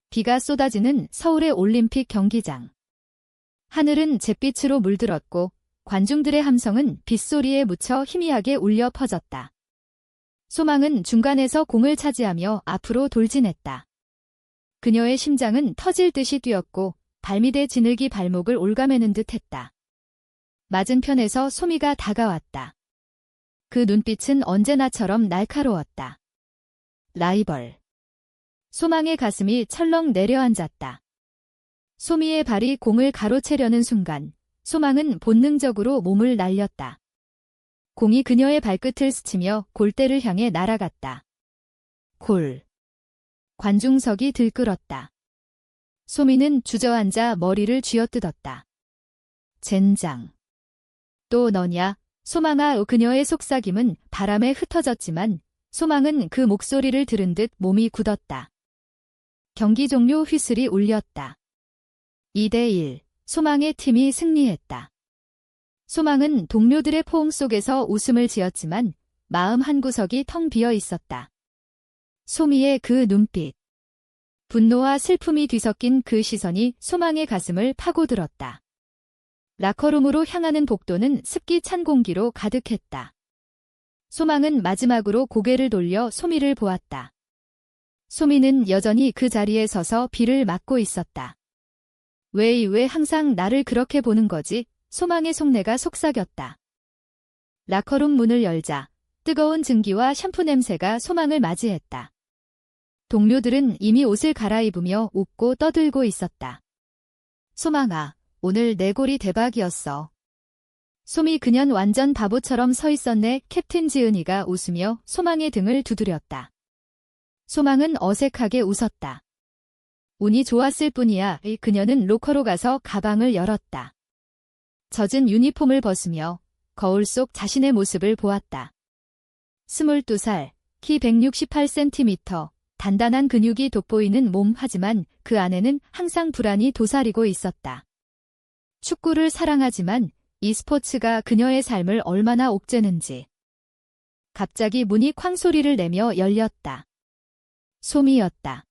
비가 쏟아지는 서울의 올림픽 경기장. 하늘은 잿빛으로 물들었고 관중들의 함성은 빗소리에 묻혀 희미하게 울려 퍼졌다. 소망은 중간에서 공을 차지하며 앞으로 돌진했다. 그녀의 심장은 터질 듯이 뛰었고 발밑에 지늘기 발목을 올가매는 듯 했다. 맞은편에서 소미가 다가왔다. 그 눈빛은 언제나처럼 날카로웠다. 라이벌. 소망의 가슴이 철렁 내려앉았다. 소미의 발이 공을 가로채려는 순간 소망은 본능적으로 몸을 날렸다. 공이 그녀의 발끝을 스치며 골대를 향해 날아갔다. 골. 관중석이 들끓었다. 소미는 주저앉아 머리를 쥐어뜯었다. 젠장. 또 너냐? 소망아. 그녀의 속삭임은 바람에 흩어졌지만 소망은 그 목소리를 들은 듯 몸이 굳었다. 경기 종료 휘슬이 울렸다. 2대1. 소망의 팀이 승리했다. 소망은 동료들의 포옹 속에서 웃음을 지었지만 마음 한구석이 텅 비어 있었다. 소미의 그 눈빛. 분노와 슬픔이 뒤섞인 그 시선이 소망의 가슴을 파고들었다. 라커룸으로 향하는 복도는 습기 찬 공기로 가득했다. 소망은 마지막으로 고개를 돌려 소미를 보았다. 소미는 여전히 그 자리에 서서 비를 맞고 있었다. 왜 항상 나를 그렇게 보는 거지? 소망의 속내가 속삭였다. 라커룸 문을 열자 뜨거운 증기와 샴푸 냄새가 소망을 맞이했다. 동료들은 이미 옷을 갈아입으며 웃고 떠들고 있었다. 소망아, 오늘 내 골이 대박이었어. 소미 그년 완전 바보처럼 서 있었네. 캡틴 지은이가 웃으며 소망의 등을 두드렸다. 소망은 어색하게 웃었다. 운이 좋았을 뿐이야. 그녀는 로커로 가서 가방을 열었다. 젖은 유니폼을 벗으며 거울 속 자신의 모습을 보았다. 22살, 키 168cm, 단단한 근육이 돋보이는 몸. 하지만 그 안에는 항상 불안이 도사리고 있었다. 축구를 사랑하지만 이 스포츠가 그녀의 삶을 얼마나 옥죄는지. 갑자기 문이 쾅 소리를 내며 열렸다. 소미였다.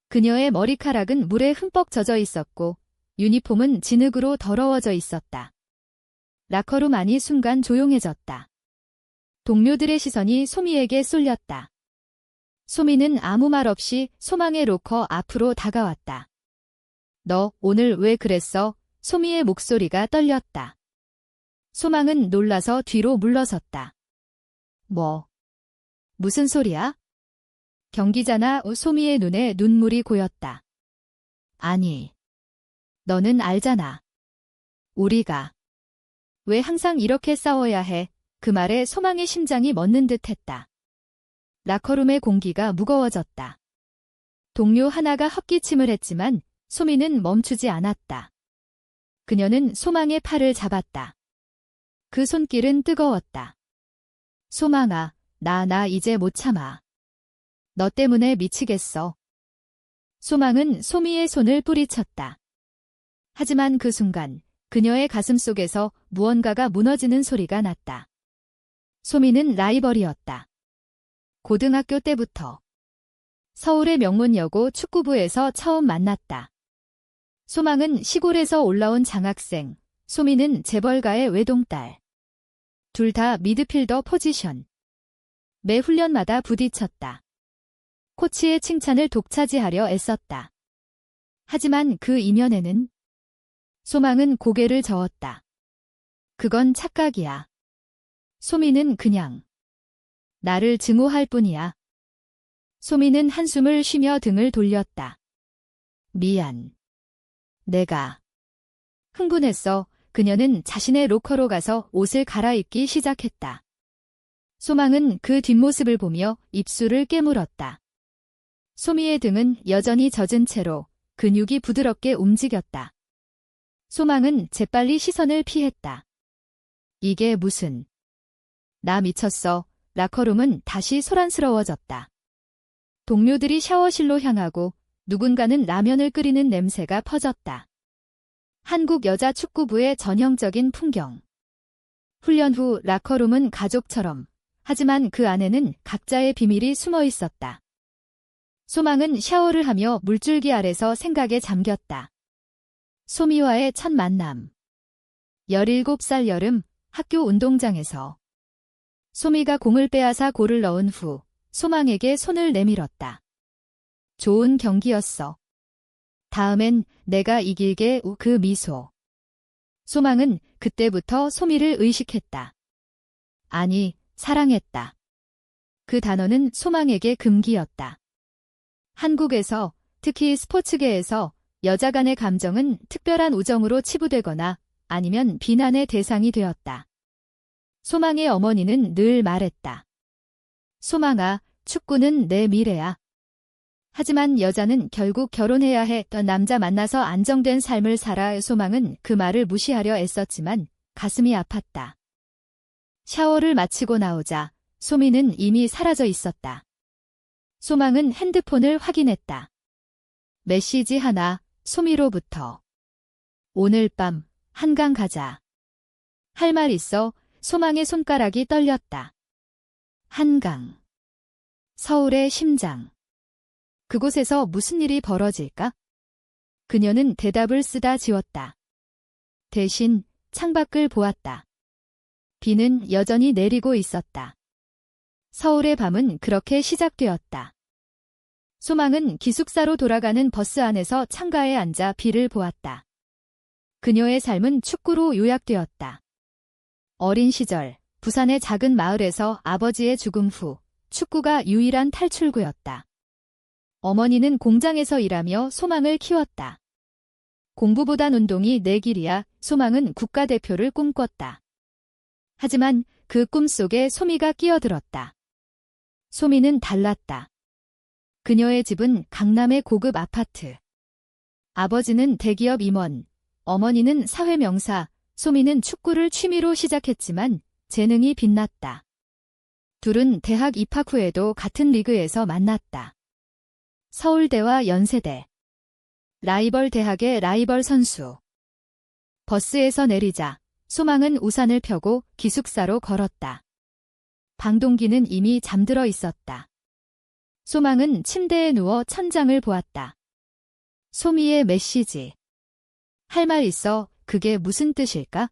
그녀의 머리카락은 물에 흠뻑 젖어 있었고 유니폼은 진흙으로 더러워져 있었다. 라커룸 안이 순간 조용해졌다. 동료들의 시선이 소미에게 쏠렸다. 소미는 아무 말 없이 소망의 로커 앞으로 다가왔다. 너 오늘 왜 그랬어? 소미의 목소리가 떨렸다. 소망은 놀라서 뒤로 물러섰다. 무슨 소리야? 경기잖아. 소미의 눈에 눈물이 고였다. 아니, 너는 알잖아. 우리가 왜 항상 이렇게 싸워야 해? 그 말에 소망의 심장이 멎는 듯 했다. 라커룸의 공기가 무거워졌다. 동료 하나가 헛기침을 했지만 소미는 멈추지 않았다. 그녀는 소망의 팔을 잡았다. 그 손길은 뜨거웠다. 소망아, 나 이제 못 참아. 너 때문에 미치겠어. 소망은 소미의 손을 뿌리쳤다. 하지만 그 순간 그녀의 가슴 속에서 무언가가 무너지는 소리가 났다. 소미는 라이벌이었다. 고등학교 때부터. 서울의 명문여고 축구부에서 처음 만났다. 소망은 시골에서 올라온 장학생, 소미는 재벌가의 외동딸. 둘 다 미드필더 포지션. 매 훈련마다 부딪혔다. 코치의 칭찬을 독차지하려 애썼다. 하지만 그 이면에는 소망은 고개를 저었다. 그건 착각이야. 소미는 그냥 나를 증오할 뿐이야. 소미는 한숨을 쉬며 등을 돌렸다. 미안. 내가 흥분했어. 그녀는 자신의 로커로 가서 옷을 갈아입기 시작했다. 소망은 그 뒷모습을 보며 입술을 깨물었다. 소미의 등은 여전히 젖은 채로 근육이 부드럽게 움직였다. 소망은 재빨리 시선을 피했다. 이게 무슨... 나 미쳤어. 라커룸은 다시 소란스러워졌다. 동료들이 샤워실로 향하고 누군가는 라면을 끓이는 냄새가 퍼졌다. 한국 여자 축구부의 전형적인 풍경. 훈련 후 라커룸은 가족처럼, 하지만 그 안에는 각자의 비밀이 숨어 있었다. 소망은 샤워를 하며 물줄기 아래서 생각에 잠겼다. 소미와의 첫 만남. 17살 여름 학교 운동장에서 소미가 공을 빼앗아 골을 넣은 후 소망에게 손을 내밀었다. 좋은 경기였어. 다음엔 내가 이길게. 그 미소. 소망은 그때부터 소미를 의식했다. 아니, 사랑했다. 그 단어는 소망에게 금기였다. 한국에서, 특히 스포츠계에서 여자 간의 감정은 특별한 우정으로 치부되거나 아니면 비난의 대상이 되었다. 소망의 어머니는 늘 말했다. 소망아, 축구는 내 미래야. 하지만 여자는 결국 결혼해야 해. 남자 만나서 안정된 삶을 살아. 소망은 그 말을 무시하려 애썼지만 가슴이 아팠다. 샤워를 마치고 나오자 소미는 이미 사라져 있었다. 소망은 핸드폰을 확인했다. 메시지 하나, 소미로부터. 오늘 밤 한강 가자. 할 말 있어. 소망의 손가락이 떨렸다. 한강. 서울의 심장. 그곳에서 무슨 일이 벌어질까? 그녀는 대답을 쓰다 지웠다. 대신 창밖을 보았다. 비는 여전히 내리고 있었다. 서울의 밤은 그렇게 시작되었다. 소망은 기숙사로 돌아가는 버스 안에서 창가에 앉아 비를 보았다. 그녀의 삶은 축구로 요약되었다. 어린 시절, 부산의 작은 마을에서 아버지의 죽음 후 축구가 유일한 탈출구였다. 어머니는 공장에서 일하며 소망을 키웠다. 공부보단 운동이 내 길이야. 소망은 국가대표를 꿈꿨다. 하지만 그 꿈속에 소미가 끼어들었다. 소미는 달랐다. 그녀의 집은 강남의 고급 아파트. 아버지는 대기업 임원, 어머니는 사회명사, 소미는 축구를 취미로 시작했지만 재능이 빛났다. 둘은 대학 입학 후에도 같은 리그에서 만났다. 서울대와 연세대. 라이벌 대학의 라이벌 선수. 버스에서 내리자 소망은 우산을 펴고 기숙사로 걸었다. 방동기는 이미 잠들어 있었다. 소망은 침대에 누워 천장을 보았다. 소미의 메시지. 할 말 있어. 그게 무슨 뜻일까?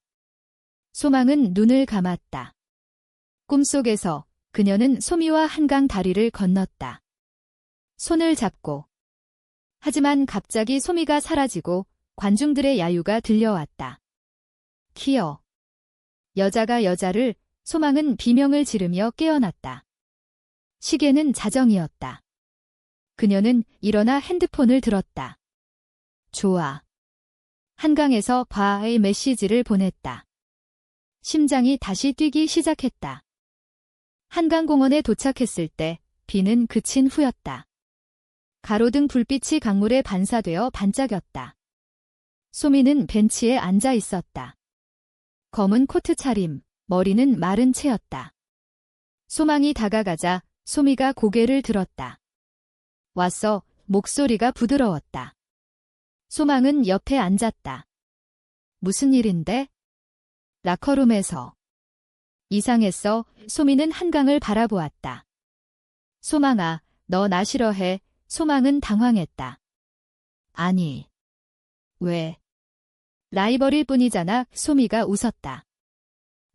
소망은 눈을 감았다. 꿈속에서 그녀는 소미와 한강 다리를 건넜다. 손을 잡고. 하지만 갑자기 소미가 사라지고 관중들의 야유가 들려왔다. 키어. 여자가 여자를. 소망은 비명을 지르며 깨어났다. 시계는 자정이었다. 그녀는 일어나 핸드폰을 들었다. 좋아. 한강에서 바의 메시지를 보냈다. 심장이 다시 뛰기 시작했다. 한강공원에 도착했을 때 비는 그친 후였다. 가로등 불빛이 강물에 반사되어 반짝였다. 소미는 벤치에 앉아 있었다. 검은 코트 차림, 머리는 마른 채였다. 소망이 다가가자 소미가 고개를 들었다. 왔어. 목소리가 부드러웠다. 소망은 옆에 앉았다. 무슨 일인데? 라커룸에서. 이상했어. 소미는 한강을 바라보았다. 소망아, 너 나 싫어해. 소망은 당황했다. 아니. 왜? 라이벌일 뿐이잖아. 소미가 웃었다.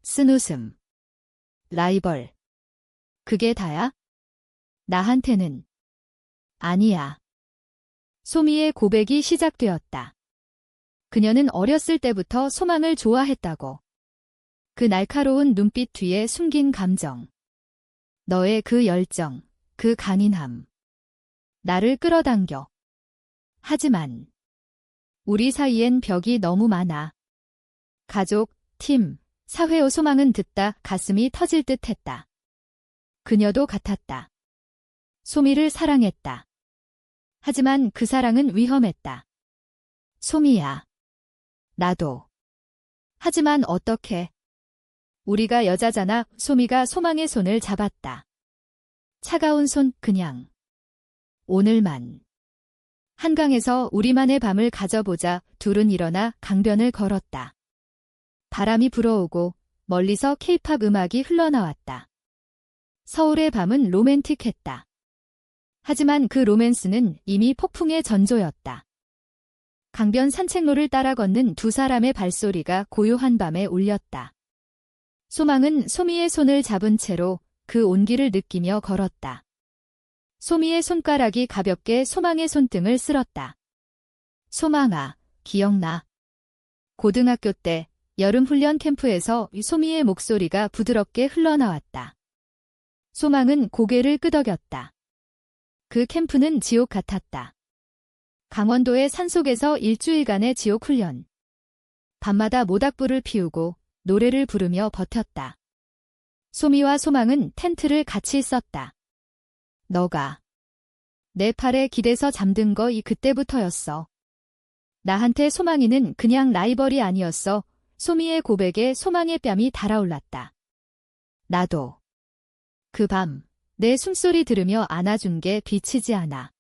쓴웃음. 라이벌. 그게 다야? 나한테는. 아니야. 소미의 고백이 시작되었다. 그녀는 어렸을 때부터 소망을 좋아했다고. 그 날카로운 눈빛 뒤에 숨긴 감정. 너의 그 열정, 그 강인함. 나를 끌어당겨. 하지만 우리 사이엔 벽이 너무 많아. 가족, 팀, 사회. 소망은 듣다 가슴이 터질 듯 했다. 그녀도 같았다. 소미를 사랑했다. 하지만 그 사랑은 위험했다. 소미야. 나도. 하지만 어떻게? 우리가 여자잖아. 소미가 소망의 손을 잡았다. 차가운 손. 그냥. 오늘만. 한강에서 우리만의 밤을 가져보자. 둘은 일어나 강변을 걸었다. 바람이 불어오고 멀리서 케이팝 음악이 흘러나왔다. 서울의 밤은 로맨틱했다. 하지만 그 로맨스는 이미 폭풍의 전조였다. 강변 산책로를 따라 걷는 두 사람의 발소리가 고요한 밤에 울렸다. 소망은 소미의 손을 잡은 채로 그 온기를 느끼며 걸었다. 소미의 손가락이 가볍게 소망의 손등을 쓸었다. 소망아, 기억나? 고등학교 때 여름 훈련 캠프에서 소미의 목소리가 부드럽게 흘러나왔다. 소망은 고개를 끄덕였다. 그 캠프는 지옥 같았다. 강원도의 산속에서 일주일간의 지옥 훈련. 밤마다 모닥불을 피우고 노래를 부르며 버텼다. 소미와 소망은 텐트를 같이 썼다. 너가 내 팔에 기대서 잠든 거 그때부터였어. 나한테 소망이는 그냥 라이벌이 아니었어. 소미의 고백에 소망의 뺨이 달아올랐다. 나도 그 밤 내 숨소리 들으며 안아준 게 비치지 않아.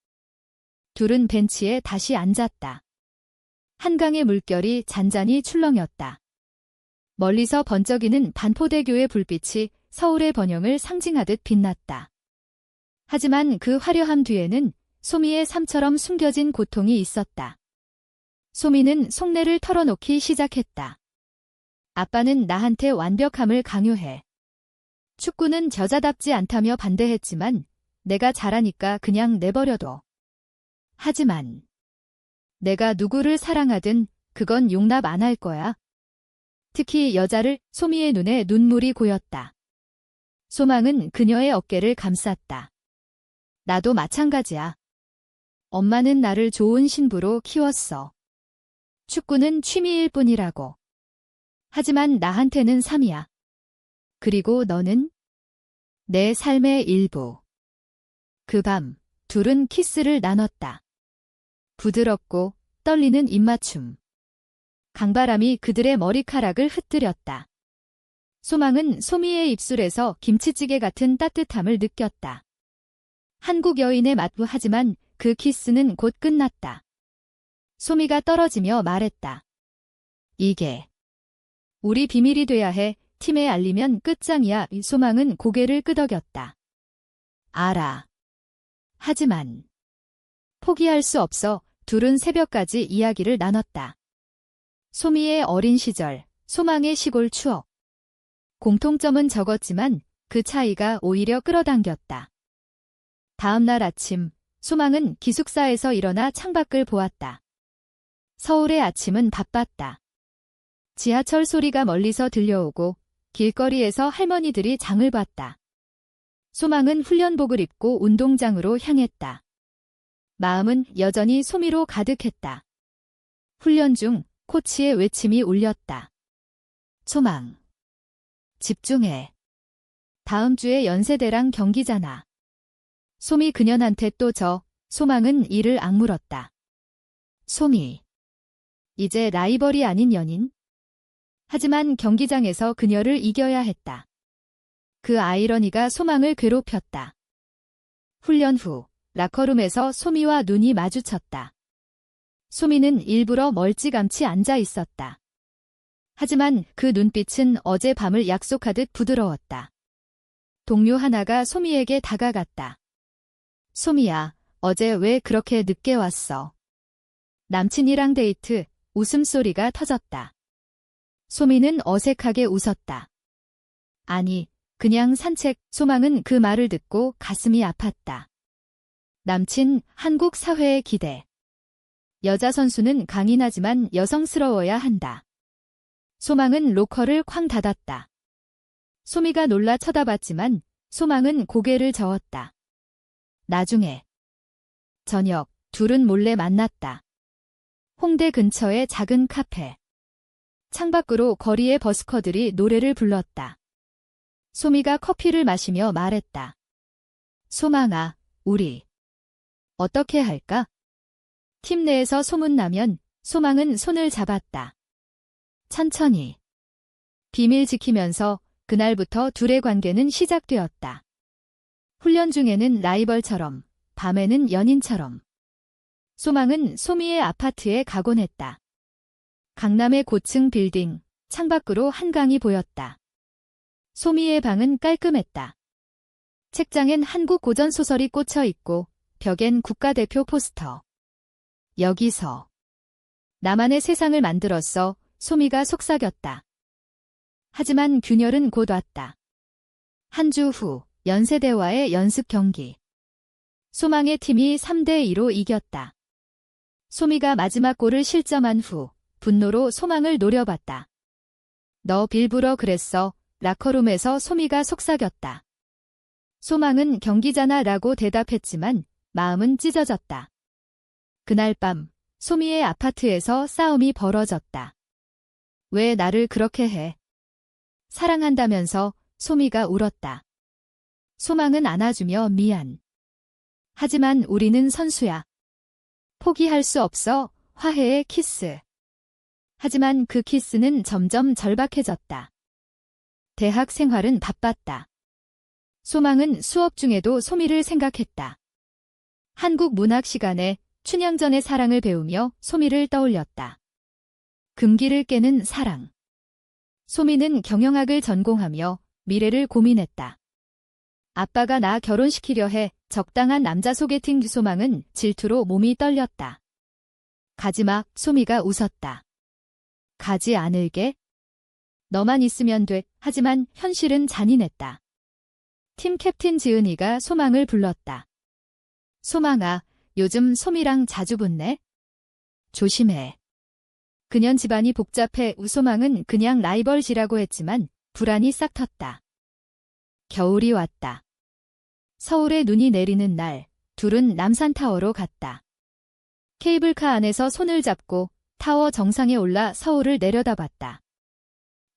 둘은 벤치에 다시 앉았다. 한강의 물결이 잔잔히 출렁였다. 멀리서 번쩍이는 반포대교의 불빛이 서울의 번영을 상징하듯 빛났다. 하지만 그 화려함 뒤에는 소미의 삶처럼 숨겨진 고통이 있었다. 소미는 속내를 털어놓기 시작했다. 아빠는 나한테 완벽함을 강요해. 축구는 저자답지 않다며 반대했지만 내가 잘하니까 그냥 내버려둬. 하지만 내가 누구를 사랑하든 그건 용납 안 할 거야. 특히 여자를. 소미의 눈에 눈물이 고였다. 소망은 그녀의 어깨를 감쌌다. 나도 마찬가지야. 엄마는 나를 좋은 신부로 키웠어. 축구는 취미일 뿐이라고. 하지만 나한테는 삶이야. 그리고 너는 내 삶의 일부. 그 밤 둘은 키스를 나눴다. 부드럽고 떨리는 입맞춤. 강바람이 그들의 머리카락을 흩뜨렸다. 소망은 소미의 입술에서 김치찌개 같은 따뜻함을 느꼈다. 한국 여인의 맛부. 하지만 그 키스는 곧 끝났다. 소미가 떨어지며 말했다. 이게 우리 비밀이 돼야 해. 팀에 알리면 끝장이야. 소망은 고개를 끄덕였다. 알아. 하지만 포기할 수 없어. 둘은 새벽까지 이야기를 나눴다. 소미의 어린 시절, 소망의 시골 추억. 공통점은 적었지만 그 차이가 오히려 끌어당겼다. 다음 날 아침, 소망은 기숙사에서 일어나 창밖을 보았다. 서울의 아침은 바빴다. 지하철 소리가 멀리서 들려오고 길거리에서 할머니들이 장을 봤다. 소망은 훈련복을 입고 운동장으로 향했다. 마음은 여전히 소미로 가득했다. 훈련 중 코치의 외침이 울렸다. 소망. 집중해. 다음 주에 연세대랑 경기잖아. 소미 그년한테 또 져. 소망은 이를 악물었다. 소미. 이제 라이벌이 아닌 연인? 하지만 경기장에서 그녀를 이겨야 했다. 그 아이러니가 소망을 괴롭혔다. 훈련 후 라커룸에서 소미와 눈이 마주쳤다. 소미는 일부러 멀찌감치 앉아 있었다. 하지만 그 눈빛은 어젯밤을 약속하듯 부드러웠다. 동료 하나가 소미에게 다가갔다. 소미야, 어제 왜 그렇게 늦게 왔어? 남친이랑 데이트. 웃음소리가 터졌다. 소미는 어색하게 웃었다. 아니, 그냥 산책. 소망은 그 말을 듣고 가슴이 아팠다. 남친, 한국 사회의 기대. 여자 선수는 강인하지만 여성스러워야 한다. 소망은 로커를 쾅 닫았다. 소미가 놀라 쳐다봤지만 소망은 고개를 저었다. 나중에 저녁, 둘은 몰래 만났다. 홍대 근처의 작은 카페. 창밖으로 거리의 버스커들이 노래를 불렀다. 소미가 커피를 마시며 말했다. 소망아, 우리 어떻게 할까? 팀 내에서 소문나면. 소망은 손을 잡았다. 천천히. 비밀 지키면서. 그날부터 둘의 관계는 시작되었다. 훈련 중에는 라이벌처럼, 밤에는 연인처럼. 소망은 소미의 아파트에 가곤 했다. 강남의 고층 빌딩, 창밖으로 한강이 보였다. 소미의 방은 깔끔했다. 책장엔 한국 고전 소설이 꽂혀 있고 벽엔 국가대표 포스터. 여기서 나만의 세상을 만들었어. 소미가 속삭였다. 하지만 균열은 곧 왔다. 한 주 후 연세대와의 연습 경기. 소망의 팀이 3대2로 이겼다. 소미가 마지막 골을 실점한 후 분노로 소망을 노려봤다. 너 일부러 그랬어. 라커룸에서 소미가 속삭였다. 소망은 경기잖아 라고 대답했지만 마음은 찢어졌다. 그날 밤 소미의 아파트에서 싸움이 벌어졌다. 왜 나를 그렇게 해? 사랑한다면서 소미가 울었다. 소망은 안아주며 미안. 하지만 우리는 선수야. 포기할 수 없어. 화해의 키스. 하지만 그 키스는 점점 절박해졌다. 대학 생활은 바빴다. 소망은 수업 중에도 소미를 생각했다. 한국 문학 시간에 춘향전의 사랑을 배우며 소미를 떠올렸다. 금기를 깨는 사랑. 소미는 경영학을 전공하며 미래를 고민했다. 아빠가 나 결혼시키려 해. 적당한 남자 소개팅. 소망은 질투로 몸이 떨렸다. 가지마. 소미가 웃었다. 가지 않을게. 너만 있으면 돼. 하지만 현실은 잔인했다. 팀 캡틴 지은이가 소망을 불렀다. 소망아, 요즘 소미랑 자주 붙네? 조심해. 그년 집안이 복잡해. 소망은 그냥 라이벌지라고 했지만 불안이 싹 텄다. 겨울이 왔다. 서울에 눈이 내리는 날, 둘은 남산타워로 갔다. 케이블카 안에서 손을 잡고 타워 정상에 올라 서울을 내려다봤다.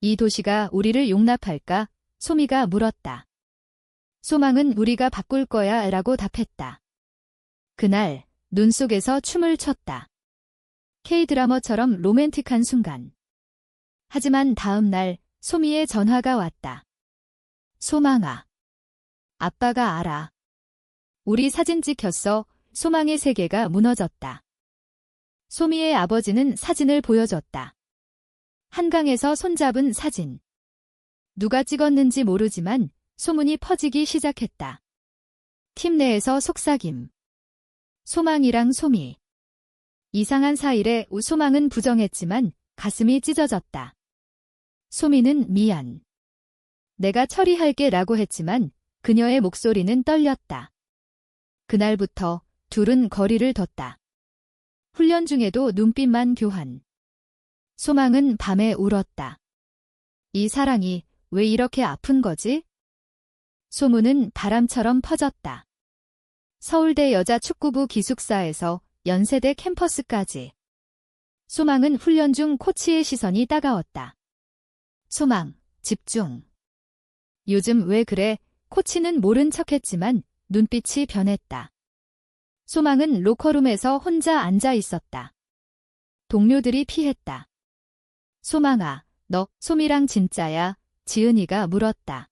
이 도시가 우리를 용납할까? 소미가 물었다. 소망은 우리가 바꿀 거야 라고 답했다. 그날 눈 속에서 춤을 췄다. K-드라마처럼 로맨틱한 순간. 하지만 다음 날 소미의 전화가 왔다. 소망아. 아빠가 알아. 우리 사진 찍혔어. 소망의 세계가 무너졌다. 소미의 아버지는 사진을 보여줬다. 한강에서 손잡은 사진. 누가 찍었는지 모르지만 소문이 퍼지기 시작했다. 팀 내에서 속삭임. 소망이랑 소미. 이상한 사이래. 소망은 부정했지만 가슴이 찢어졌다. 소미는 미안. 내가 처리할게 라고 했지만 그녀의 목소리는 떨렸다. 그날부터 둘은 거리를 뒀다. 훈련 중에도 눈빛만 교환. 소망은 밤에 울었다. 이 사랑이 왜 이렇게 아픈 거지? 소문은 바람처럼 퍼졌다. 서울대 여자축구부 기숙사에서 연세대 캠퍼스까지. 소망은 훈련 중 코치의 시선이 따가웠다. 소망, 집중. 요즘 왜 그래? 코치는 모른 척했지만 눈빛이 변했다. 소망은 로커룸에서 혼자 앉아 있었다. 동료들이 피했다. 소망아, 너 소미랑 진짜야? 지은이가 물었다.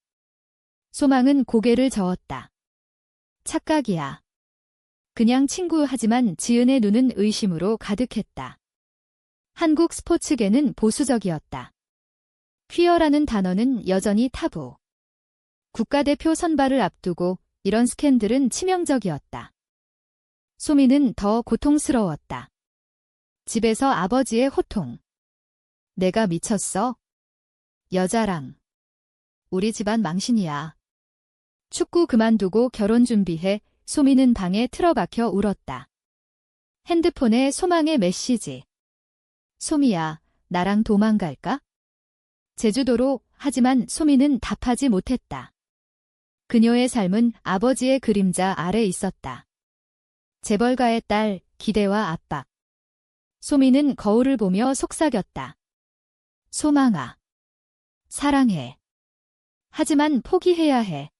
소망은 고개를 저었다. 착각이야. 그냥 친구. 하지만 지은의 눈은 의심으로 가득했다. 한국 스포츠계는 보수적이었다. 퀴어라는 단어는 여전히 타부. 국가대표 선발을 앞두고 이런 스캔들은 치명적이었다. 소미는 더 고통스러웠다. 집에서 아버지의 호통. 내가 미쳤어? 여자랑. 우리 집안 망신이야. 축구 그만두고 결혼 준비해. 소미는 방에 틀어박혀 울었다. 핸드폰에 소망의 메시지. 소미야, 나랑 도망갈까? 제주도로. 하지만 소미는 답하지 못했다. 그녀의 삶은 아버지의 그림자 아래 있었다. 재벌가의 딸, 기대와 압박. 소미는 거울을 보며 속삭였다. 소망아. 사랑해. 하지만 포기해야 해.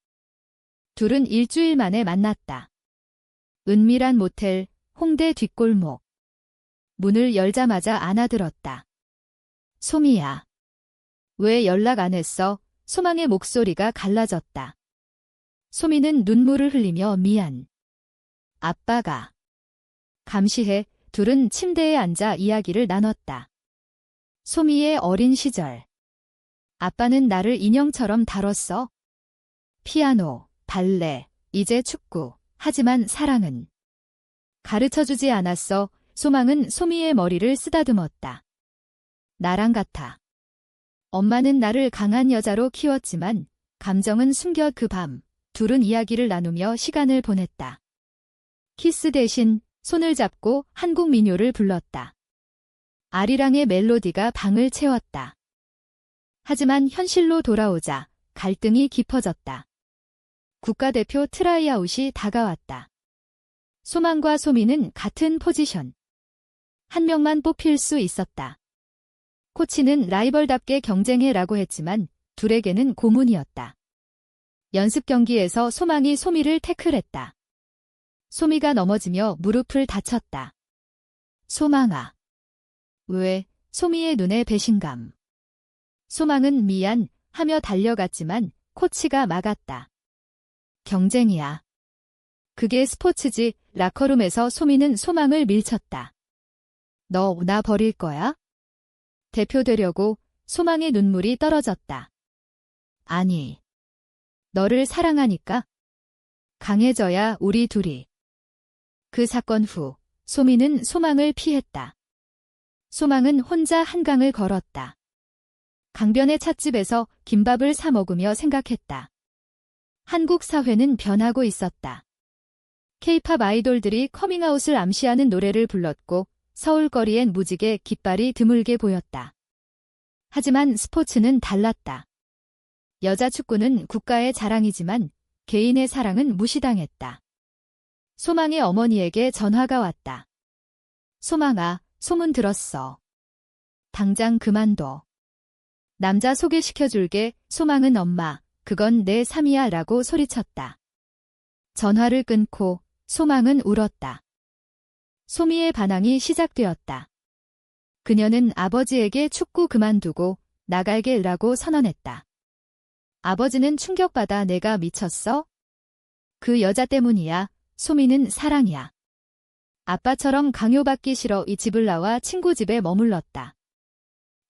둘은 일주일 만에 만났다. 은밀한 모텔, 홍대 뒷골목. 문을 열자마자 안아들었다. 소미야. 왜 연락 안 했어? 소망의 목소리가 갈라졌다. 소미는 눈물을 흘리며 미안. 아빠가. 감시해. 둘은 침대에 앉아 이야기를 나눴다. 소미의 어린 시절. 아빠는 나를 인형처럼 다뤘어. 피아노, 발레, 이제 축구. 하지만 사랑은 가르쳐주지 않았어. 소망은 소미의 머리를 쓰다듬었다. 나랑 같아. 엄마는 나를 강한 여자로 키웠지만 감정은 숨겨. 그 밤, 둘은 이야기를 나누며 시간을 보냈다. 키스 대신 손을 잡고 한국 민요를 불렀다. 아리랑의 멜로디가 방을 채웠다. 하지만 현실로 돌아오자 갈등이 깊어졌다. 국가대표 트라이아웃이 다가왔다. 소망과 소미는 같은 포지션. 한 명만 뽑힐 수 있었다. 코치는 라이벌답게 경쟁해라고 했지만 둘에게는 고문이었다. 연습 경기에서 소망이 소미를 태클했다. 소미가 넘어지며 무릎을 다쳤다. 소망아. 왜? 소미의 눈에 배신감. 소망은 미안 하며 달려갔지만 코치가 막았다. 경쟁이야. 그게 스포츠지. 라커룸에서 소미는 소망을 밀쳤다. 너 나 버릴 거야? 대표되려고. 소망의 눈물이 떨어졌다. 아니. 너를 사랑하니까. 강해져야 우리 둘이. 그 사건 후 소미는 소망을 피했다. 소망은 혼자 한강을 걸었다. 강변의 찻집에서 김밥을 사 먹으며 생각했다. 한국 사회는 변하고 있었다. K-팝 아이돌들이 커밍아웃을 암시하는 노래를 불렀고 서울거리엔 무지개 깃발이 드물게 보였다. 하지만 스포츠는 달랐다. 여자 축구는 국가의 자랑이지만 개인의 사랑은 무시당했다. 소망의 어머니에게 전화가 왔다. 소망아, 소문 들었어. 당장 그만둬. 남자 소개시켜줄게. 소망은 엄마, 그건 내 삶이야 라고 소리쳤다. 전화를 끊고 소망은 울었다. 소미의 반항이 시작되었다. 그녀는 아버지에게 축구 그만두고 나갈게라고 선언했다. 아버지는 충격받아 내가 미쳤어? 그 여자 때문이야. 소미는 사랑이야. 아빠처럼 강요받기 싫어. 이 집을 나와 친구 집에 머물렀다.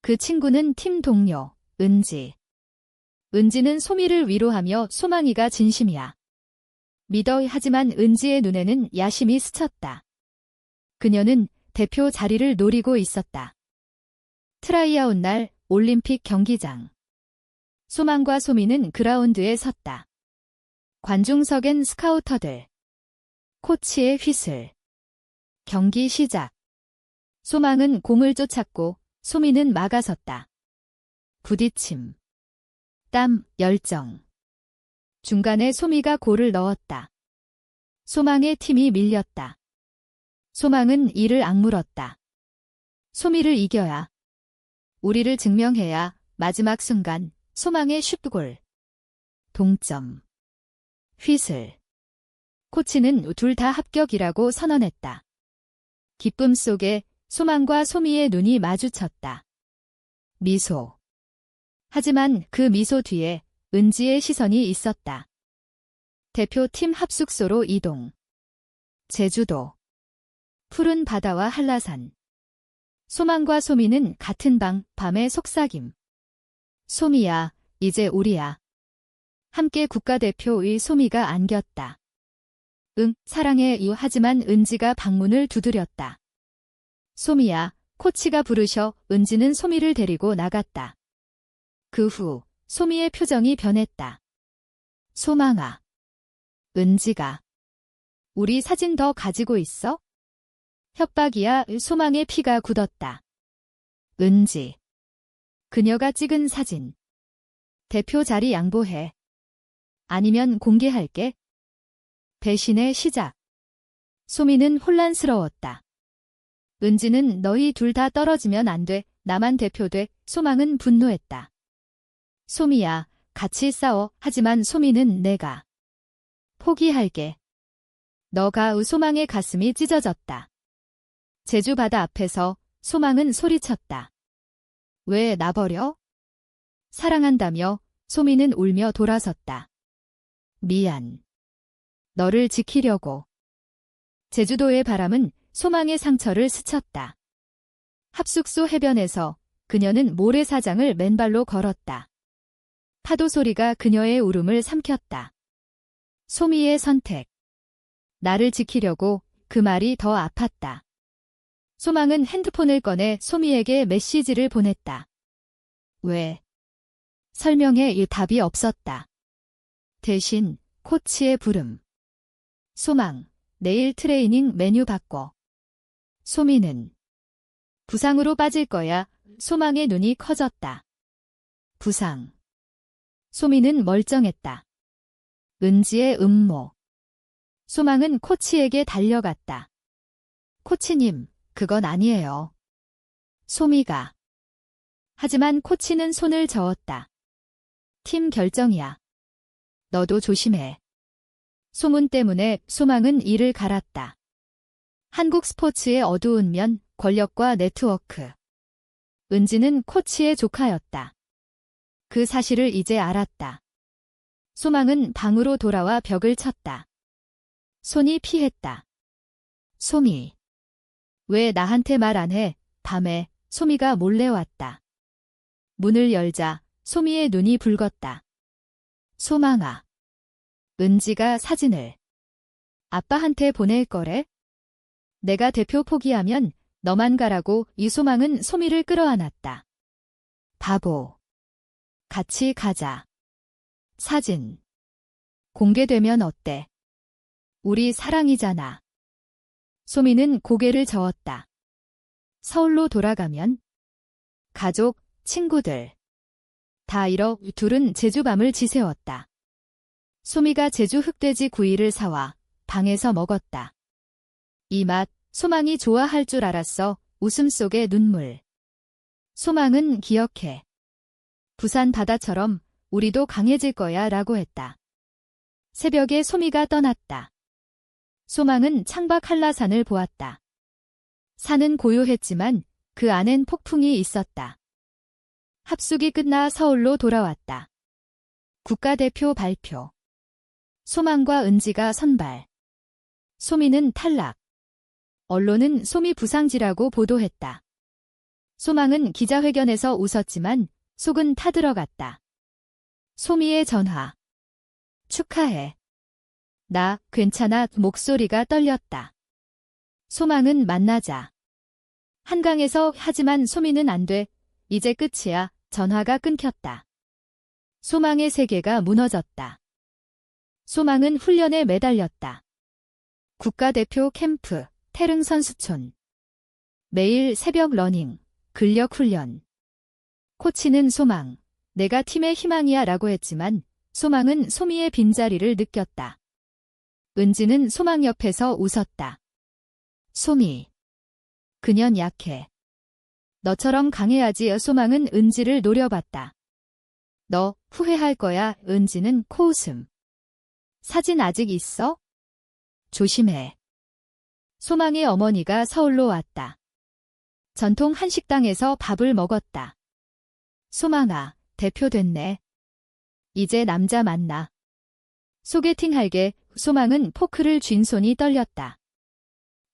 그 친구는 팀 동료, 은지. 은지는 소미를 위로하며 소망이가 진심이야. 믿어. 하지만 은지의 눈에는 야심이 스쳤다. 그녀는 대표 자리를 노리고 있었다. 트라이아웃 날 올림픽 경기장. 소망과 소미는 그라운드에 섰다. 관중석엔 스카우터들. 코치의 휘슬. 경기 시작. 소망은 공을 쫓았고 소미는 막아섰다. 부딪힘. 땀, 열정. 중간에 소미가 골을 넣었다. 소망의 팀이 밀렸다. 소망은 이를 악물었다. 소미를 이겨야. 우리를 증명해야. 마지막 순간 소망의 슛골. 동점. 휘슬. 코치는 둘 다 합격이라고 선언했다. 기쁨 속에 소망과 소미의 눈이 마주쳤다. 미소. 하지만 그 미소 뒤에 은지의 시선이 있었다. 대표팀 합숙소로 이동. 제주도. 푸른 바다와 한라산. 소망과 소미는 같은 방, 밤의 속삭임. 소미야, 이제 우리야. 함께 국가대표의 소미가 안겼다. 응, 사랑해. 하지만 은지가 방문을 두드렸다. 소미야, 코치가 부르셔. 은지는 소미를 데리고 나갔다. 그 후 소미의 표정이 변했다. 소망아. 은지가. 우리 사진 더 가지고 있어? 협박이야. 소망의 피가 굳었다. 은지. 그녀가 찍은 사진. 대표 자리 양보해. 아니면 공개할게. 배신의 시작. 소미는 혼란스러웠다. 은지는 너희 둘 다 떨어지면 안 돼. 나만 대표돼. 소망은 분노했다. 소미야, 같이 싸워. 하지만 소미는 내가 포기할게. 너가. 소망의 가슴이 찢어졌다. 제주 바다 앞에서 소망은 소리쳤다. 왜 나 버려? 사랑한다며. 소미는 울며 돌아섰다. 미안. 너를 지키려고. 제주도의 바람은 소망의 상처를 스쳤다. 합숙소 해변에서 그녀는 모래사장을 맨발로 걸었다. 파도 소리가 그녀의 울음을 삼켰다. 소미의 선택. 나를 지키려고 그 말이 더 아팠다. 소망은 핸드폰을 꺼내 소미에게 메시지를 보냈다. 왜? 설명에 답이 없었다. 대신 코치의 부름. 소망, 내일 트레이닝 메뉴 바꿔. 소미는 부상으로 빠질 거야. 소망의 눈이 커졌다. 부상. 소미는 멀쩡했다. 은지의 음모. 소망은 코치에게 달려갔다. 코치님, 그건 아니에요. 소미가. 하지만 코치는 손을 저었다. 팀 결정이야. 너도 조심해. 소문 때문에 소망은 이를 갈았다. 한국 스포츠의 어두운 면, 권력과 네트워크. 은지는 코치의 조카였다. 그 사실을 이제 알았다. 소망은 방으로 돌아와 벽을 쳤다. 손이 피했다. 소미. 왜 나한테 말 안 해? 밤에 소미가 몰래 왔다. 문을 열자 소미의 눈이 붉었다. 소망아. 은지가 사진을 아빠한테 보낼 거래? 내가 대표 포기하면 너만 가라고. 이소망은 소미를 끌어안았다. 바보. 같이 가자. 사진. 공개되면 어때? 우리 사랑이잖아. 소미는 고개를 저었다. 서울로 돌아가면? 가족, 친구들. 다 잃어. 둘은 제주밤을 지새웠다. 소미가 제주 흑돼지 구이를 사와 방에서 먹었다. 이 맛, 소망이 좋아할 줄 알았어. 웃음 속에 눈물. 소망은 기억해. 부산 바다처럼 우리도 강해질 거야 라고 했다. 새벽에 소미가 떠났다. 소망은 창밖 한라산을 보았다. 산은 고요했지만 그 안엔 폭풍이 있었다. 합숙이 끝나 서울로 돌아왔다. 국가대표 발표. 소망과 은지가 선발. 소미는 탈락. 언론은 소미 부상지라고 보도했다. 소망은 기자회견에서 웃었지만 속은 타들어갔다. 소미의 전화. 축하해. 나 괜찮아. 목소리가 떨렸다. 소망은 만나자. 한강에서. 하지만 소미는 안 돼. 이제 끝이야. 전화가 끊겼다. 소망의 세계가 무너졌다. 소망은 훈련에 매달렸다. 국가대표 캠프, 태릉 선수촌. 매일 새벽 러닝, 근력 훈련. 코치는 소망, 내가 팀의 희망이야 라고 했지만 소망은 소미의 빈자리를 느꼈다. 은지는 소망 옆에서 웃었다. 소미. 그년 약해. 너처럼 강해야지. 소망은 은지를 노려봤다. 너 후회할 거야. 은지는 코웃음. 사진 아직 있어? 조심해. 소망의 어머니가 서울로 왔다. 전통 한식당에서 밥을 먹었다. 소망아, 대표 됐네. 이제 남자 만나. 소개팅 할게. 소망은 포크를 쥔 손이 떨렸다.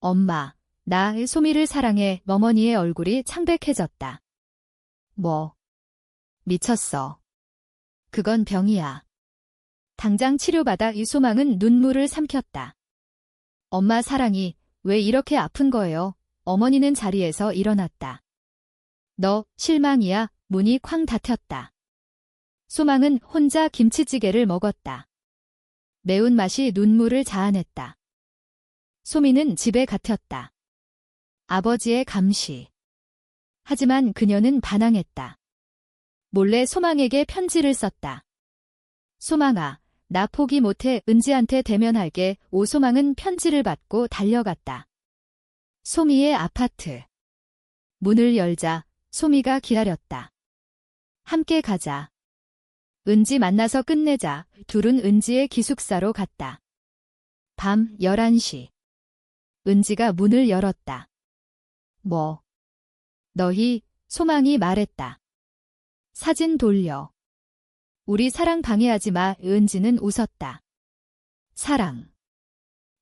엄마, 나 소미를 사랑해. 어머니의 얼굴이 창백해졌다. 뭐? 미쳤어. 그건 병이야. 당장 치료받아. 소망은 눈물을 삼켰다. 엄마 사랑이 왜 이렇게 아픈 거예요? 어머니는 자리에서 일어났다. 너 실망이야. 문이 쾅 닫혔다. 소망은 혼자 김치찌개를 먹었다. 매운맛이 눈물을 자아냈다. 소미는 집에 갇혔다. 아버지의 감시. 하지만 그녀는 반항했다. 몰래 소망에게 편지를 썼다. 소망아, 나 포기 못해. 은지한테 대면할게. 오소망은 편지를 받고 달려갔다. 소미의 아파트. 문을 열자 소미가 기다렸다. 함께 가자. 은지 만나서 끝내자. 둘은 은지의 기숙사로 갔다. 밤 11시. 은지가 문을 열었다. 뭐? 너희, 소망이 말했다. 사진 돌려. 우리 사랑 방해하지 마. 은지는 웃었다. 사랑.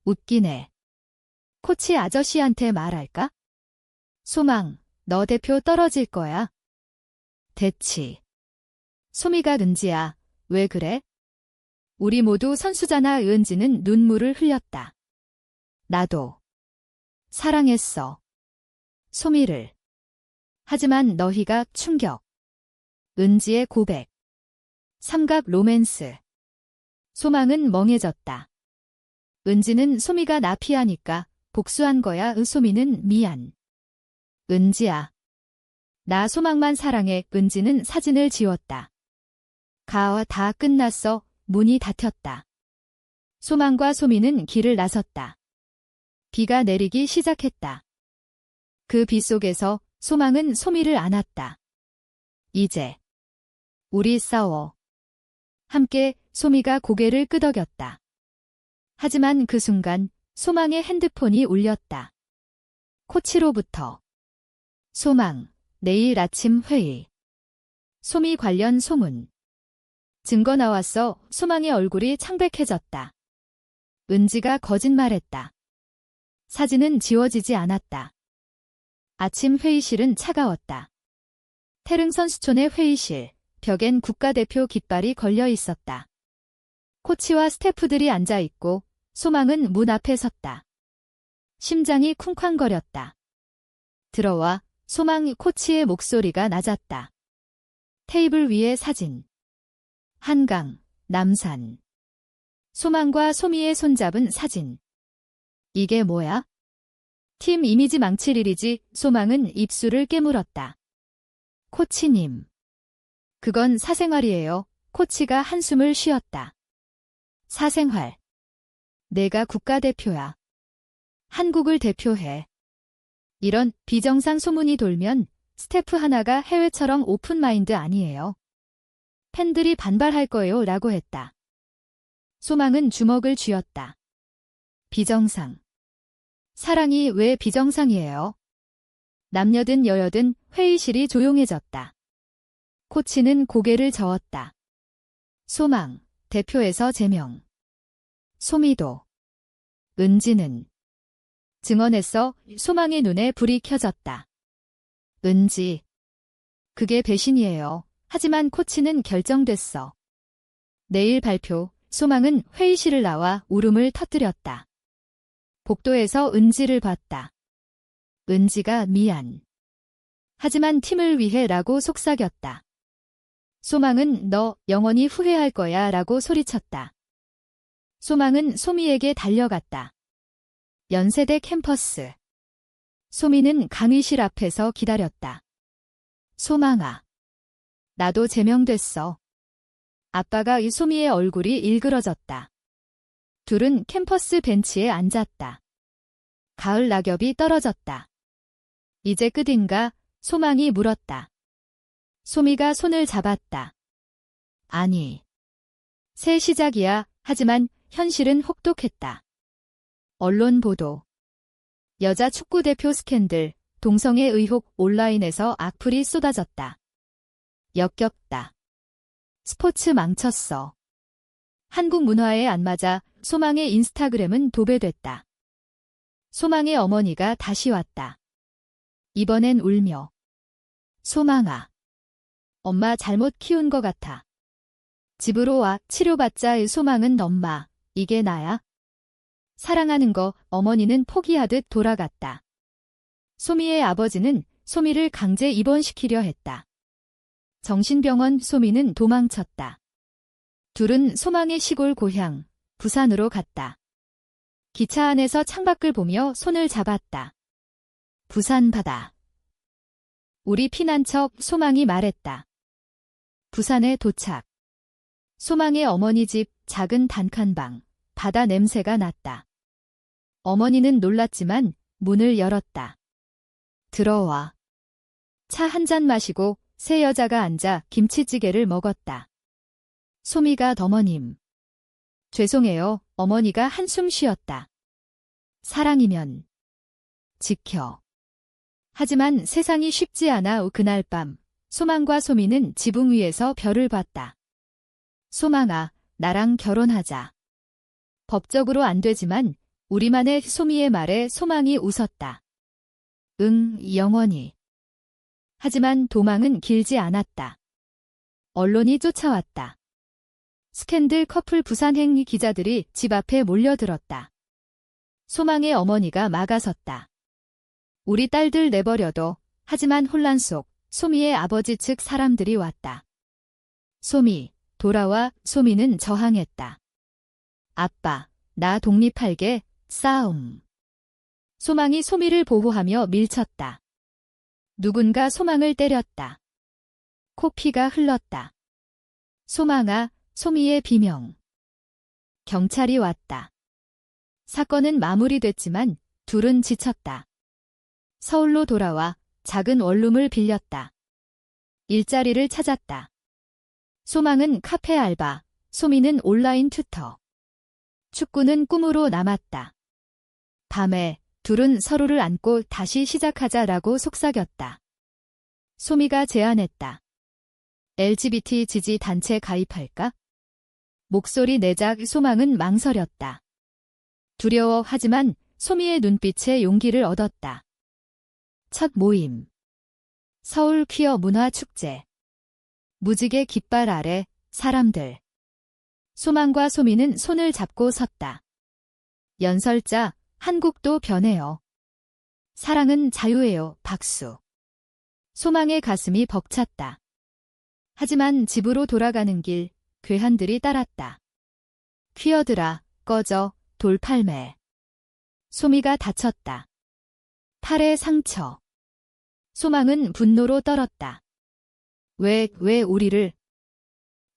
웃기네. 코치 아저씨한테 말할까? 소망, 너 대표 떨어질 거야. 대치. 소미가. 은지야, 왜 그래? 우리 모두 선수잖아. 은지는 눈물을 흘렸다. 나도. 사랑했어. 소미를. 하지만 너희가 충격. 은지의 고백. 삼각 로맨스. 소망은 멍해졌다. 은지는 소미가 나 피하니까 복수한 거야. 소미는 미안. 은지야. 나 소망만 사랑해. 은지는 사진을 지웠다. 다 끝났어. 문이 닫혔다. 소망과 소미는 길을 나섰다. 비가 내리기 시작했다. 그 비 속에서 소망은 소미를 안았다. 이제 우리 싸워. 함께 소미가 고개를 끄덕였다. 하지만 그 순간 소망의 핸드폰이 울렸다. 코치로부터. 소망, 내일 아침 회의. 소미 관련 소문. 증거 나왔어. 소망의 얼굴이 창백해졌다. 은지가 거짓말했다. 사진은 지워지지 않았다. 아침 회의실은 차가웠다. 태릉 선수촌의 회의실, 벽엔 국가대표 깃발이 걸려 있었다. 코치와 스태프들이 앉아 있고 소망은 문 앞에 섰다. 심장이 쿵쾅거렸다. 들어와. 소망. 코치의 목소리가 낮았다. 테이블 위에 사진. 한강, 남산. 소망과 소미의 손잡은 사진. 이게 뭐야? 팀 이미지 망칠 일이지. 소망은 입술을 깨물었다. 코치님. 그건 사생활이에요. 코치가 한숨을 쉬었다. 사생활. 내가 국가대표야. 한국을 대표해. 이런 비정상 소문이 돌면 스태프 하나가 해외처럼 오픈마인드 아니에요. 팬들이 반발할 거예요. 라고 했다. 소망은 주먹을 쥐었다. 비정상. 사랑이 왜 비정상이에요? 남녀든 여여든 회의실이 조용해졌다. 코치는 고개를 저었다. 소망, 대표에서 제명. 소미도. 은지는. 증언했어. 소망의 눈에 불이 켜졌다. 은지. 그게 배신이에요. 하지만 코치는 결정됐어. 내일 발표. 소망은 회의실을 나와 울음을 터뜨렸다. 복도에서 은지를 봤다. 은지가 미안. 하지만 팀을 위해 라고 속삭였다. 소망은 너 영원히 후회할 거야 라고 소리쳤다. 소망은 소미에게 달려갔다. 연세대 캠퍼스. 소미는 강의실 앞에서 기다렸다. 소망아. 나도 제명됐어. 아빠가 소미의 얼굴이 일그러졌다. 둘은 캠퍼스 벤치에 앉았다. 가을 낙엽이 떨어졌다. 이제 끝인가? 소망이 물었다. 소미가 손을 잡았다. 아니. 새 시작이야. 하지만 현실은 혹독했다. 언론 보도. 여자 축구대표 스캔들, 동성애 의혹. 온라인에서 악플이 쏟아졌다. 역겹다. 스포츠 망쳤어. 한국 문화에 안 맞아. 소망의 인스타그램은 도배됐다. 소망의 어머니가 다시 왔다. 이번엔 울며. 소망아. 엄마 잘못 키운 것 같아. 집으로 와. 치료받자. 소망은 엄마. 이게 나야? 사랑하는 거. 어머니는 포기하듯 돌아갔다. 소미의 아버지는 소미를 강제 입원시키려 했다. 정신병원. 소미는 도망쳤다. 둘은 소망의 시골 고향, 부산으로 갔다. 기차 안에서 창밖을 보며 손을 잡았다. 부산 바다. 우리 피난처. 소망이 말했다. 부산에 도착. 소망의 어머니 집. 작은 단칸방. 바다 냄새가 났다. 어머니는 놀랐지만 문을 열었다. 들어와. 차 한 잔 마시고 세 여자가 앉아 김치찌개를 먹었다. 소미가 어머님. 죄송해요. 어머니가 한숨 쉬었다. 사랑이면 지켜. 하지만 세상이 쉽지 않아. 그날 밤 소망과 소미는 지붕 위에서 별을 봤다. 소망아, 나랑 결혼하자. 법적으로 안 되지만 우리만의. 소미의 말에 소망이 웃었다. 응, 영원히. 하지만 도망은 길지 않았다. 언론이 쫓아왔다. 스캔들 커플. 부산행 기자들이 집 앞에 몰려들었다. 소망의 어머니가 막아섰다. 우리 딸들 내버려둬. 하지만 혼란 속 소미의 아버지 측 사람들이 왔다. 소미, 돌아와. 소미는 저항했다. 아빠, 나 독립할게. 싸움. 소망이 소미를 보호하며 밀쳤다. 누군가 소망을 때렸다. 코피가 흘렀다. 소망아, 소미의 비명. 경찰이 왔다. 사건은 마무리됐지만 둘은 지쳤다. 서울로 돌아와 작은 원룸을 빌렸다. 일자리를 찾았다. 소망은 카페 알바, 소미는 온라인 튜터. 축구는 꿈으로 남았다. 밤에 둘은 서로를 안고 다시 시작하자라고 속삭였다. 소미가 제안했다. LGBT 지지 단체 가입할까? 목소리 내자. 소망은 망설였다. 두려워하지만 소미의 눈빛에 용기를 얻었다. 첫 모임. 서울 퀴어 문화 축제. 무지개 깃발 아래 사람들. 소망과 소미는 손을 잡고 섰다. 연설자, 한국도 변해요. 사랑은 자유예요. 박수. 소망의 가슴이 벅찼다. 하지만 집으로 돌아가는 길, 괴한들이 따랐다. 퀴어들아, 꺼져. 돌팔매. 소미가 다쳤다. 팔에 상처. 소망은 분노로 떨었다. 왜 우리를?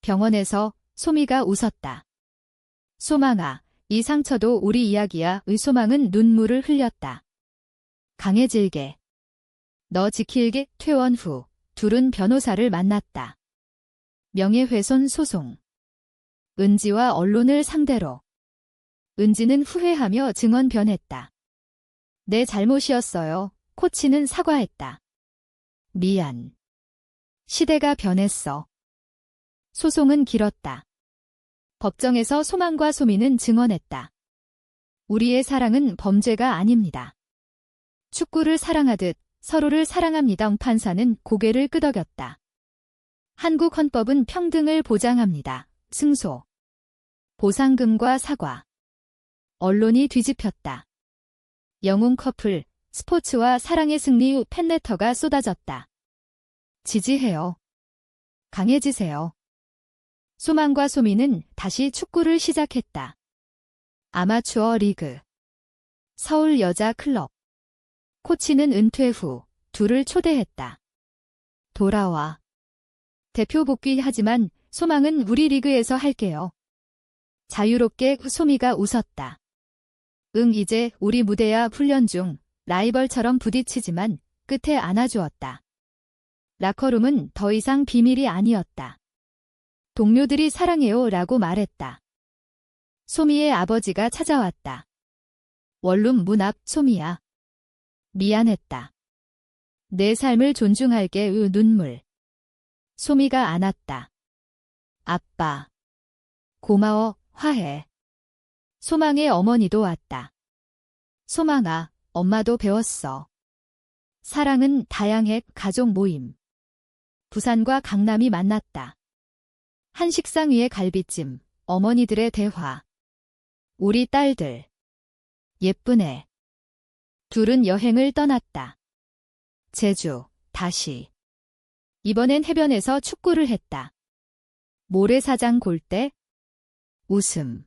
병원에서 소미가 웃었다. 소망아, 이 상처도 우리 이야기야. 소망은 눈물을 흘렸다. 강해질게. 너 지킬게. 퇴원 후 둘은 변호사를 만났다. 명예훼손 소송. 은지와 언론을 상대로. 은지는 후회하며 증언 변했다. 내 잘못이었어요. 코치는 사과했다. 미안. 시대가 변했어. 소송은 길었다. 법정에서 소망과 소미는 증언했다. 우리의 사랑은 범죄가 아닙니다. 축구를 사랑하듯 서로를 사랑합니다. 판사는 고개를 끄덕였다. 한국 헌법은 평등을 보장합니다. 승소. 보상금과 사과. 언론이 뒤집혔다. 영웅 커플, 스포츠와 사랑의 승리 후 팬레터가 쏟아졌다. 지지해요. 강해지세요. 소망과 소미는 다시 축구를 시작했다. 아마추어 리그. 서울 여자 클럽. 코치는 은퇴 후 둘을 초대했다. 돌아와. 대표 복귀하지만 소망은 우리 리그에서 할게요. 자유롭게 소미가 웃었다. 응, 이제 우리 무대야. 훈련 중. 라이벌처럼 부딪히지만 끝에 안아주었다. 라커룸은 더 이상 비밀이 아니었다. 동료들이 사랑해요 라고 말했다. 소미의 아버지가 찾아왔다. 원룸 문 앞. 소미야. 미안했다. 내 삶을 존중할게. 눈물. 소미가 안았다. 아빠. 고마워. 화해. 소망의 어머니도 왔다. 소망아, 엄마도 배웠어. 사랑은 다양해. 가족 모임. 부산과 강남이 만났다. 한 식상 위에 갈비찜. 어머니들의 대화. 우리 딸들. 예쁘네. 둘은 여행을 떠났다. 제주, 다시. 이번엔 해변에서 축구를 했다. 모래사장 골대. 웃음.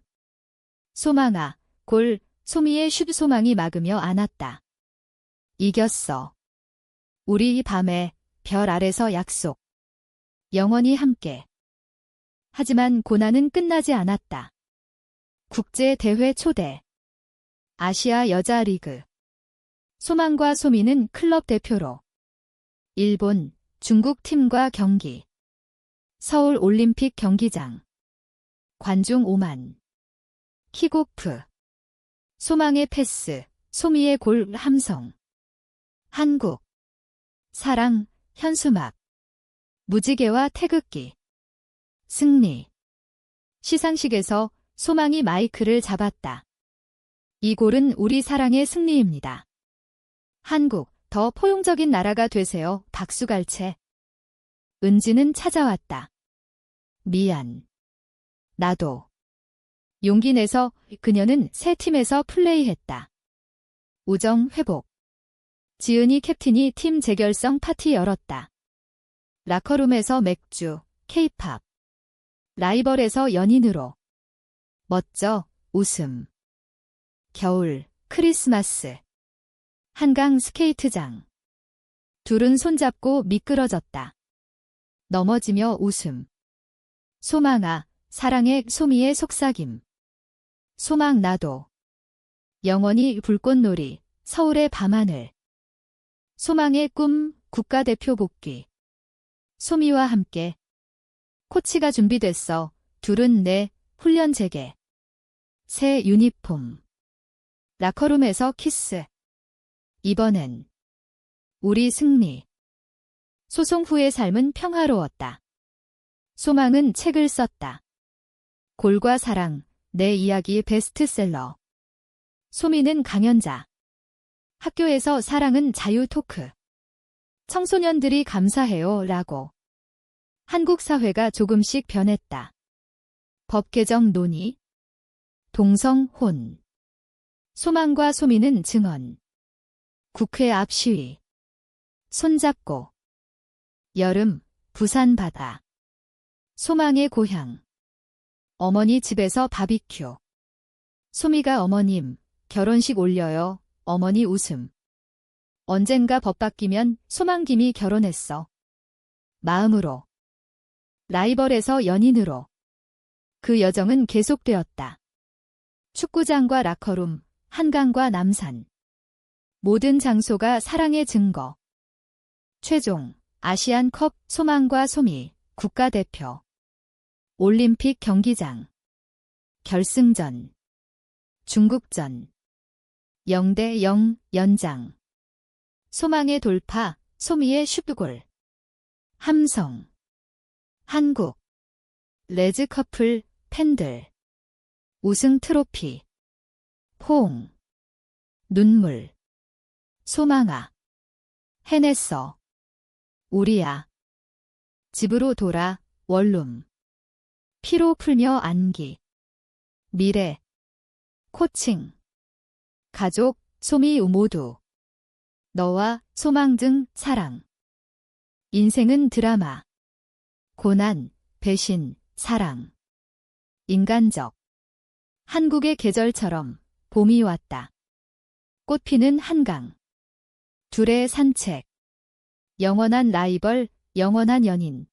소망아, 골. 소미의 슛. 소망이 막으며 안았다. 이겼어. 우리 이 밤에 별 아래서 약속. 영원히 함께. 하지만 고난은 끝나지 않았다. 국제대회 초대. 아시아 여자리그. 소망과 소미는 클럽 대표로. 일본, 중국 팀과 경기. 서울 올림픽 경기장. 관중 5만. 킥오프. 소망의 패스, 소미의 골. 함성. 한국. 사랑, 현수막. 무지개와 태극기. 승리. 시상식에서 소망이 마이크를 잡았다. 이 골은 우리 사랑의 승리입니다. 한국, 더 포용적인 나라가 되세요. 박수갈채. 은지는 찾아왔다. 미안. 나도. 용기 내서. 그녀는 새 팀에서 플레이했다. 우정 회복. 지은이 캡틴이 팀 재결성 파티 열었다. 라커룸에서 맥주, 케이팝. 라이벌에서 연인으로. 멋져, 웃음. 겨울, 크리스마스. 한강 스케이트장. 둘은 손잡고 미끄러졌다. 넘어지며 웃음. 소망아, 사랑의 소미의 속삭임. 소망 나도. 영원히 불꽃놀이, 서울의 밤하늘. 소망의 꿈, 국가대표 복귀. 소미와 함께. 코치가 준비됐어. 둘은 내 훈련 재개. 새 유니폼. 라커룸에서 키스. 이번엔 우리 승리. 소송 후의 삶은 평화로웠다. 소망은 책을 썼다. 골과 사랑, 내 이야기 베스트셀러. 소미는 강연자. 학교에서 사랑은 자유 토크. 청소년들이 감사해요 라고. 한국 사회가 조금씩 변했다. 법 개정 논의. 동성 혼. 소망과 소미는 증언. 국회 앞 시위. 손잡고. 여름, 부산 바다. 소망의 고향. 어머니 집에서 바비큐. 소미가 어머님, 결혼식 올려요. 어머니 웃음. 언젠가 법 바뀌면 소망김이 결혼했어. 마음으로. 라이벌에서 연인으로. 그 여정은 계속되었다. 축구장과 라커룸, 한강과 남산. 모든 장소가 사랑의 증거. 최종, 아시안컵 소망과 소미, 국가대표. 올림픽 경기장. 결승전. 중국전. 0대0 연장. 소망의 돌파, 소미의 슈트골. 함성. 한국. 레즈 커플, 팬들. 우승 트로피. 포옹. 눈물. 소망아. 해냈어. 우리야. 집으로 돌아, 원룸. 피로 풀며 안기. 미래. 코칭. 가족, 소미 모두. 너와 소망 등 사랑. 인생은 드라마. 고난, 배신, 사랑. 인간적. 한국의 계절처럼 봄이 왔다. 꽃피는 한강. 둘의 산책. 영원한 라이벌, 영원한 연인.